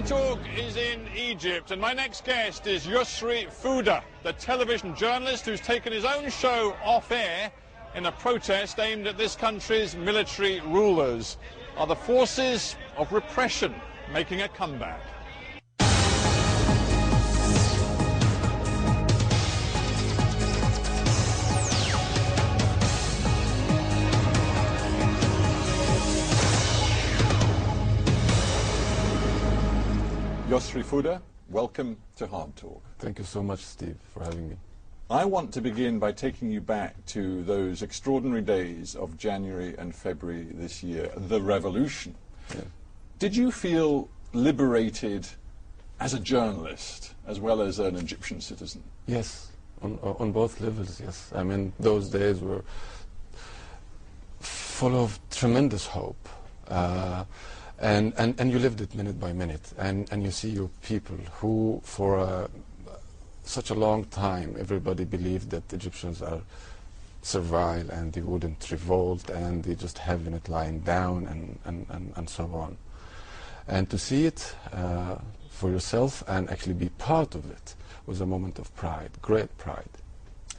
Talk is in Egypt, and my next guest is Yosri Fouda, the television journalist who's taken his own show off air in a protest aimed at this country's military rulers. Are the forces of repression making a comeback? Yosri Fouda, welcome to Hard Talk. Thank you so much, Steve, for having me. I want to begin by taking you back to those extraordinary days of January and February this year, the revolution. Yeah. Did you feel liberated as a journalist as well as an Egyptian citizen? Yes, on both levels, yes. I mean, those days were full of tremendous hope. And you lived it minute by minute, and you see your people who, for such a long time, everybody believed that Egyptians are servile and they wouldn't revolt and they just having it lying down and so on. And to see it for yourself and actually be part of it was a moment of pride, great pride.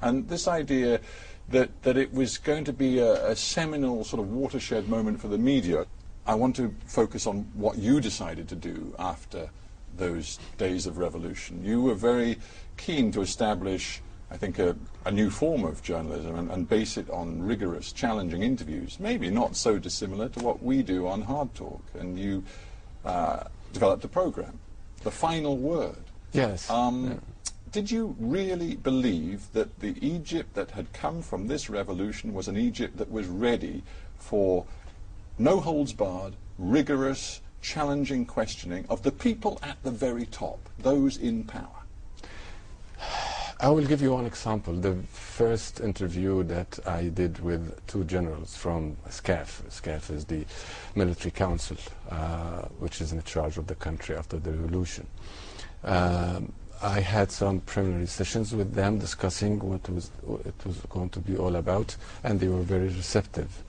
And this idea that it was going to be a seminal sort of watershed moment for the media, I want to focus on what you decided to do after those days of revolution. You were very keen to establish, I think, a new form of journalism and base it on rigorous, challenging interviews, maybe not so dissimilar to what we do on Hard Talk. And you developed a program, The Final Word. Yes. Did you really believe that the Egypt that had come from this revolution was an Egypt that was ready for no holds barred, rigorous, challenging questioning of the people at the very top, those in power? I will give you one example. The first interview that I did with two generals from SCAF. SCAF is the military council, which is in charge of the country after the revolution. I had some preliminary sessions with them discussing what it was going to be all about, and they were very receptive.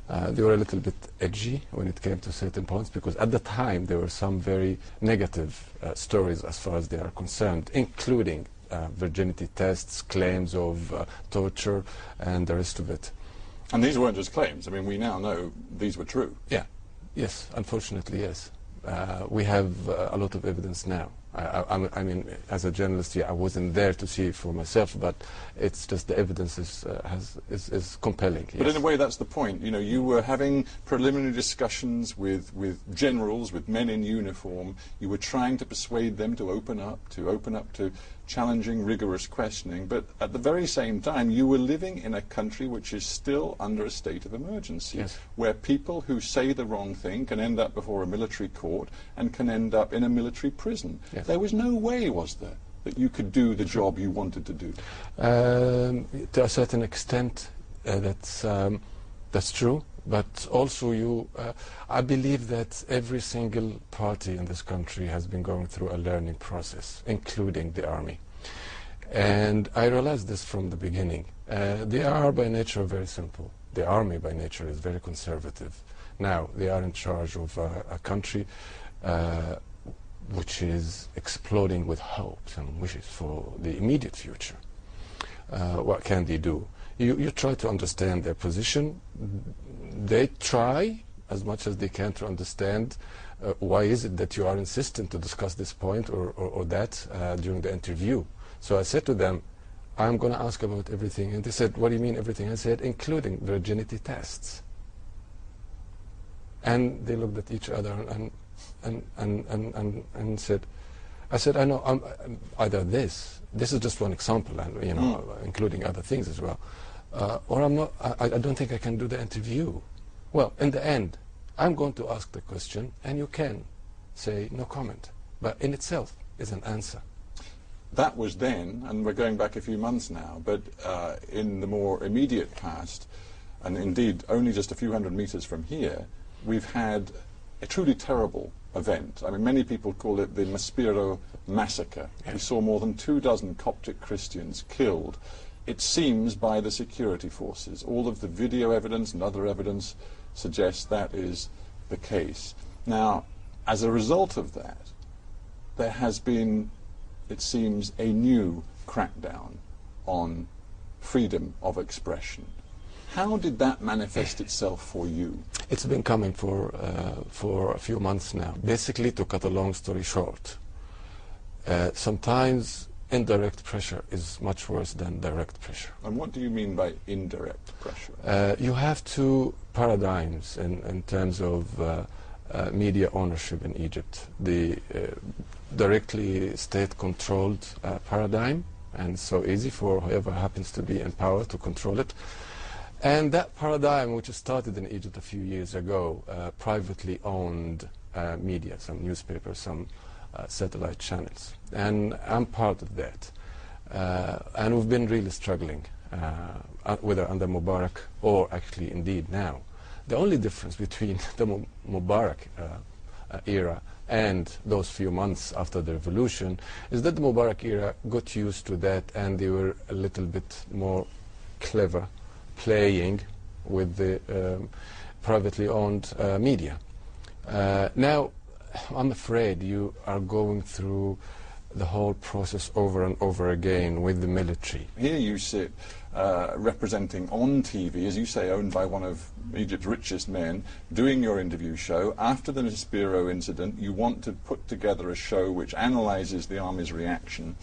They were a little bit edgy when it came to certain points, because at the time there were some very negative stories as far as they are concerned, including virginity tests, claims of torture, and the rest of it. And these weren't just claims. I mean, we now know these were true. Yeah. Yes, unfortunately, yes. We have a lot of evidence now. I mean, as a journalist, yeah, I wasn't there to see it for myself, but it's just the evidence is compelling. But yes. in a way, that's the point. You know, you were having preliminary discussions with generals, with men in uniform. You were trying to persuade them to open up to challenging, rigorous questioning. But at the very same time, you were living in a country which is still under a state of emergency, yes, where people who say the wrong thing can end up before a military court and can end up in a military prison. Yes. There was no way, was there, that you could do the job you wanted to do? To a certain extent, that's true. But also, I believe that every single party in this country has been going through a learning process, including the army. And I realized this from the beginning. They are by nature very simple. The army by nature is very conservative. Now, they are in charge of a country which is exploding with hopes and wishes for the immediate future. What can they do? You try to understand their position. They try as much as they can to understand why is it that you are insistent to discuss this point or that during the interview. So I said to them, I'm going to ask about everything. And they said, what do you mean everything? I said, including virginity tests. And they looked at each other and said, I said, I know, either this is just one example, and you know, including other things as well, or I'm not. I don't think I can do the interview. Well, in the end, I'm going to ask the question, and you can say no comment, but in itself is an answer. That was then, and we're going back a few months now, but in the more immediate past, and indeed only just a few hundred meters from here, we've had a truly terrible event. I mean, many people call it the Maspero massacre. Yeah. We saw more than 24 Coptic Christians killed, it seems, by the security forces. All of the video evidence and other evidence suggests that is the case. Now, as a result of that, there has been, it seems, a new crackdown on freedom of expression. How did that manifest itself for you? It's been coming for a few months now. Basically, to cut a long story short, sometimes indirect pressure is much worse than direct pressure. And what do you mean by indirect pressure? You have two paradigms in terms of media ownership in Egypt. The directly state-controlled paradigm, and it's so easy for whoever happens to be in power to control it. And that paradigm, which started in Egypt a few years ago, privately owned media, some newspapers, some satellite channels. And I'm part of that. And we've been really struggling, whether under Mubarak or actually indeed now. The only difference between the Mubarak era and those few months after the revolution is that the Mubarak era got used to that, and they were a little bit more clever playing with the privately owned media. Now, I'm afraid you are going through the whole process over and over again with the military. Here you sit representing on TV, as you say, owned by one of Egypt's richest men, doing your interview show. After the Spiro incident, you want to put together a show which analyzes the army's reaction,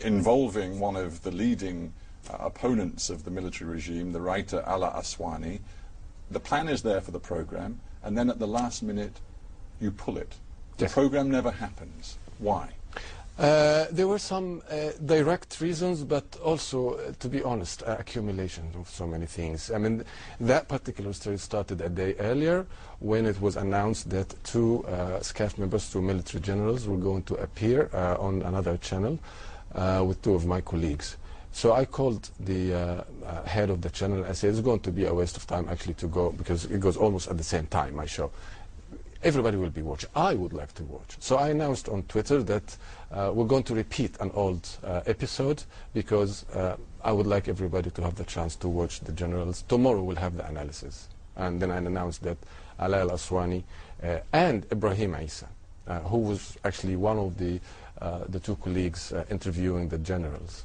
involving one of the leading opponents of the military regime, the writer Ala Aswani. The plan is there for the program, and then at the last minute you pull it. The program never happens. Why? There were some direct reasons, but also, to be honest, accumulation of so many things. I mean, that particular story started a day earlier when it was announced that two SCAF members, two military generals, were going to appear on another channel with two of my colleagues. So I called the head of the channel and said, it's going to be a waste of time actually to go, because it goes almost at the same time, my show. Everybody will be watching. I would like to watch. So I announced on Twitter that we're going to repeat an old episode, because I would like everybody to have the chance to watch the generals. Tomorrow we'll have the analysis. And then I announced that Ala Aswani and Ibrahim Isa, who was actually one of the two colleagues interviewing the generals.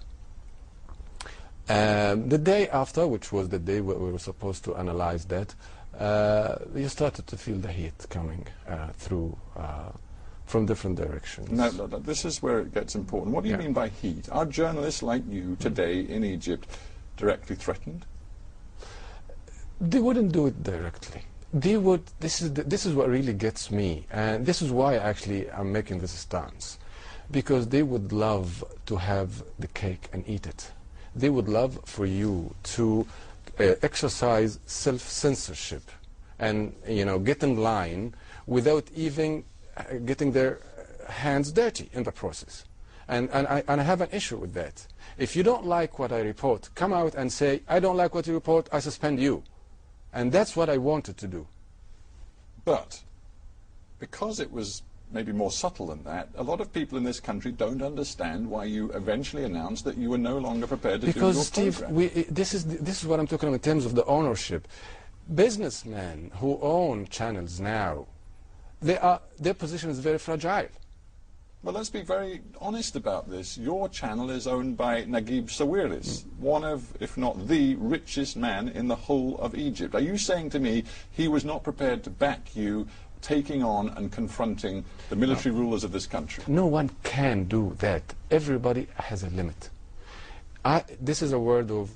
The day after, which was the day where we were supposed to analyze that, you started to feel the heat coming through from different directions. No, this is where it gets important. What do you mean by heat? Are journalists like you today in Egypt directly threatened? They wouldn't do it directly. They would. This is what really gets me, and this is why actually I'm making this stance, because they would love to have the cake and eat it. They would love for you to exercise self-censorship and, get in line without even getting their hands dirty in the process. And I have an issue with that. If you don't like what I report, come out and say, I don't like what you report, I suspend you. And that's what I wanted to do. But because it was maybe more subtle than that, a lot of people in this country don't understand why you eventually announced that you were no longer prepared to do your program. Because, Steve, this is what I'm talking about in terms of the ownership. Businessmen who own channels now, their position is very fragile. Well, let's be very honest about this. Your channel is owned by Naguib Sawiris, one of, if not the richest man in the whole of Egypt. Are you saying to me he was not prepared to back you taking on and confronting the military rulers of this country? No one can do that. Everybody has a limit. This is a word of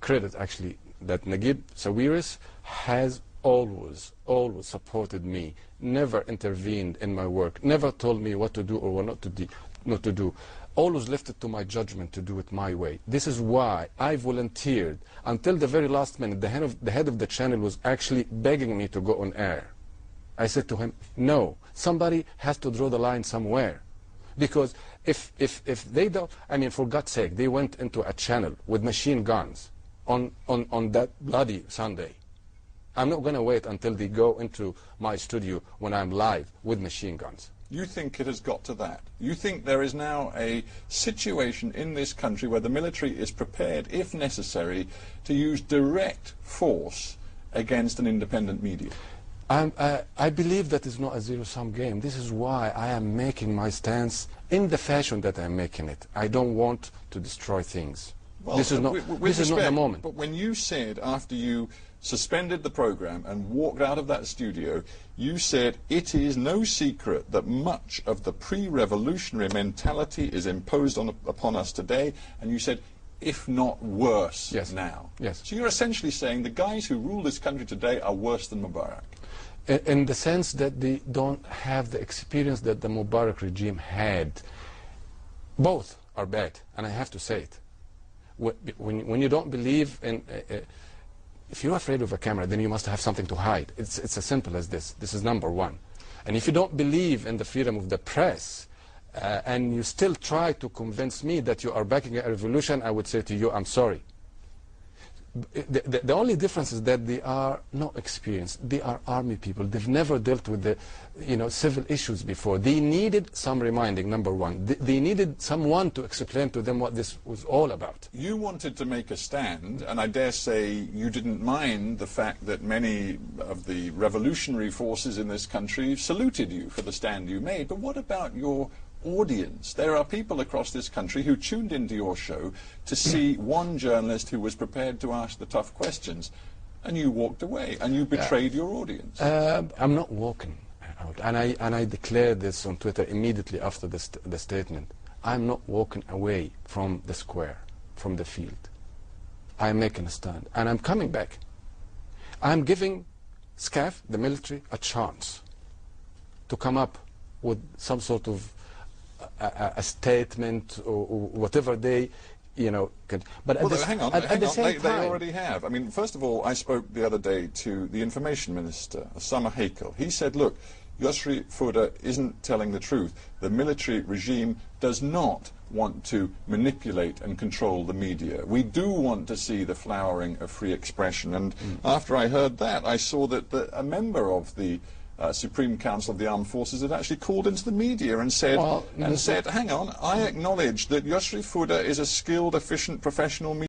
credit, actually, that Naguib Sawiris has always supported me, never intervened in my work, never told me what to do or what not to do. Always left it to my judgment to do it my way. This is why I volunteered until the very last minute. The head of the channel was actually begging me to go on air. I said to him, no, somebody has to draw the line somewhere. Because if they don't, I mean, for God's sake, they went into a channel with machine guns on that bloody Sunday. I'm not going to wait until they go into my studio when I'm live with machine guns. You think it has got to that? You think there is now a situation in this country where the military is prepared, if necessary, to use direct force against an independent media? I believe that is not a zero-sum game. This is why I am making my stance in the fashion that I'm making it. I don't want to destroy things. Well, this is not the moment. But when you said, after you suspended the program and walked out of that studio, you said it is no secret that much of the pre-revolutionary mentality is imposed upon us today, and you said, if not worse now. Yes. So you're essentially saying the guys who rule this country today are worse than Mubarak. In the sense that they don't have the experience that the Mubarak regime had. Both are bad, and I have to say it. When you don't believe in... if you're afraid of a camera, then you must have something to hide. It's as simple as this. This is number one. And if you don't believe in the freedom of the press, and you still try to convince me that you are backing a revolution, I would say to you, I'm sorry. The only difference is that they are not experienced. They are army people. They've never dealt with the civil issues before. They needed some reminding, number one. They needed someone to explain to them what this was all about. You wanted to make a stand, and I dare say you didn't mind the fact that many of the revolutionary forces in this country saluted you for the stand you made. But what about your audience? There are people across this country who tuned into your show to see one journalist who was prepared to ask the tough questions, and you walked away and you betrayed your audience. I'm not walking out, and I declared this on Twitter immediately after the statement. I'm not walking away from the square, from the field. I'm making a stand, and I'm coming back. I'm giving SCAF, the military, a chance to come up with some sort of a statement or whatever they, can. But well, hang on. The same time, they already have. I mean, first of all, I spoke the other day to the information minister, Osama Hakel. He said, look, Yosri Fouda isn't telling the truth. The military regime does not want to manipulate and control the media. We do want to see the flowering of free expression. And after I heard that, I saw that a member of the Supreme Council of the Armed Forces had actually called into the media and said, hang on, I acknowledge that Yosri Fouda is a skilled, efficient, professional media